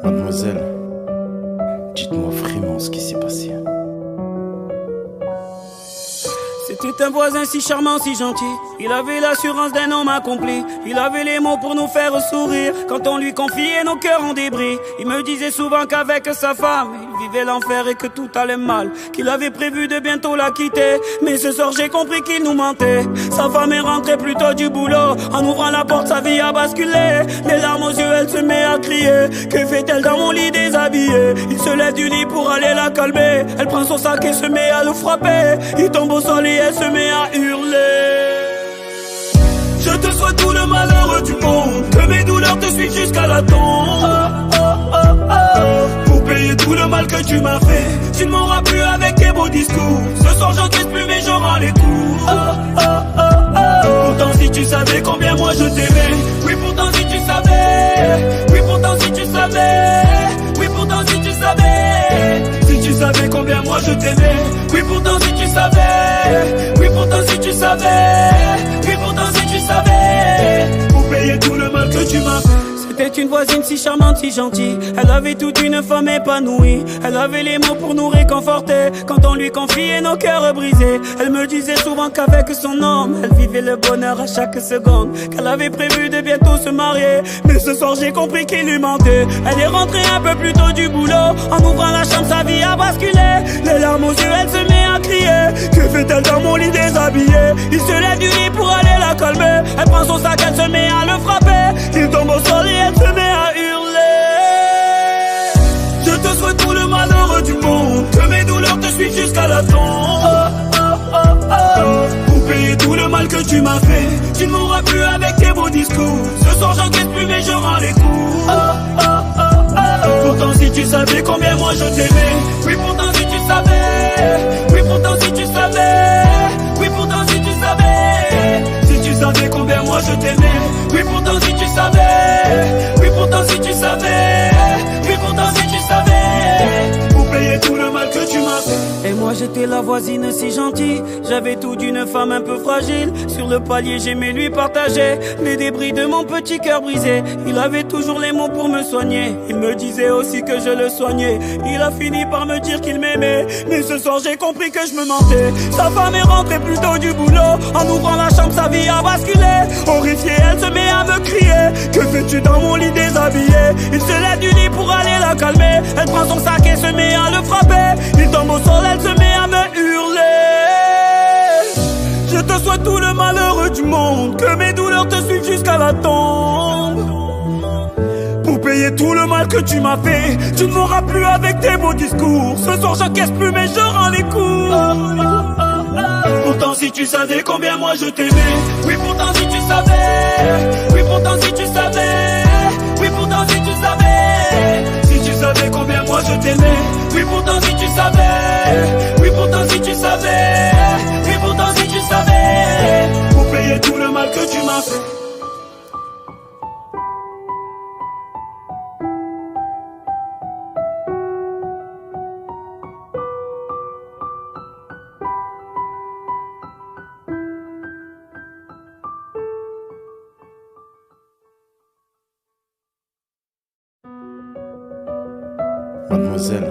Mademoiselle, dites-moi vraiment ce qui s'est passé. C'était un voisin si charmant, si gentil. Il avait l'assurance d'un homme accompli. Il avait les mots pour nous faire sourire. Quand on lui confiait nos cœurs en débris, il me disait souvent qu'avec sa femme il vivait l'enfer et que tout allait mal, qu'il avait prévu de bientôt la quitter. Mais ce soir j'ai compris qu'il nous mentait. Sa femme est rentrée plus tôt du boulot. En ouvrant la porte sa vie a basculé. Les larmes aux yeux elle se met à crier. Que fait-elle dans mon lit déshabillé? Il se lève du lit pour aller la calmer. Elle prend son sac et se met à le frapper. Il tombe au sol et elle se met à hurler. Je te souhaite tout le malheur du monde, que mes douleurs te suivent jusqu'à la tombe. Pour payer tout le mal que tu m'as fait, tu ne m'auras plus avec tes beaux discours. Ce soir j'encaisse plus mais je rends les coups. Pourtant si tu savais combien moi je t'aimais. Oui pourtant si tu savais. Oui pourtant si tu savais. Oui pourtant si tu savais. Si tu savais combien moi je t'aimais. Oui pourtant si tu savais. Oui pourtant si tu savais. Oui pourtant si tu savais. Pour payer tout le mal que tu m'as fait. C'était une voisine si charmante, si gentille. Elle avait toute une femme épanouie. Elle avait les mots pour nous réconforter quand on lui confiait nos cœurs brisés. Elle me disait souvent qu'avec son homme elle vivait le bonheur à chaque seconde, qu'elle avait prévu de bientôt se marier. Mais ce soir j'ai compris qu'il lui mentait. Elle est rentrée un peu plus tôt du boulot. En ouvrant la chambre sa vie a basculé. Les larmes aux yeux elle se met à crier. Que fait-elle dans mon lit déshabillé? Il se lève du lit pour aller la calmer. Elle prend son sac, elle se met à le frapper. Il tombe au sol et elle se met à hurler. Je te souhaite tout le malheur du monde, que mes douleurs te suivent jusqu'à la tombe. Pour payer tout le mal que tu m'as fait, tu ne m'auras plus avec tes beaux discours. Ce soir j'encaisse plus mais je rends les coups. Pourtant si tu savais combien moi je t'aimais. Oui pourtant si tu savais. Oui pourtant si tu savais. Oui pourtant si tu savais. Si tu savais combien moi je t'aimais. Oui pourtant si tu savais. Oui pourtant si tu savais. Oui pourtant si tu savais. Pour payer tout le mal que tu m'as fait. Et moi j'étais la voisine si gentille. J'avais tout d'une femme un peu fragile. Sur le palier j'aimais lui partager les débris de mon petit cœur brisé. Il avait toujours les mots pour me soigner. Il me disait aussi que je le soignais. Il a fini par me dire qu'il m'aimait. Mais ce soir j'ai compris que je me mentais. Sa femme est rentrée plus tôt du boulot. En ouvrant la chambre sa vie a basculé. Horrifiée elle se met à me crier. Que fais-tu dans mon lit déshabillé? Il se lève du lit pour aller la calmer. Elle prend son sac et se met à le frapper. Il tombe au sol, elle se met à me hurler. Je te souhaite tout le malheur du monde, que mes douleurs te suivent jusqu'à la tombe. Pour payer tout le mal que tu m'as fait, tu ne m'auras plus avec tes beaux discours. Ce soir j'encaisse plus mais je rends les coups. Pourtant si tu savais combien moi je t'aimais. Oui pourtant si tu savais. Oui pourtant si tu savais. Oui pourtant si tu savais. Si tu savais combien moi je t'aimais. Oui pourtant si tu savais. Oui pourtant si tu savais. Oui pourtant si tu savais. Pour payer tout le mal que tu m'as fait. Mademoiselle,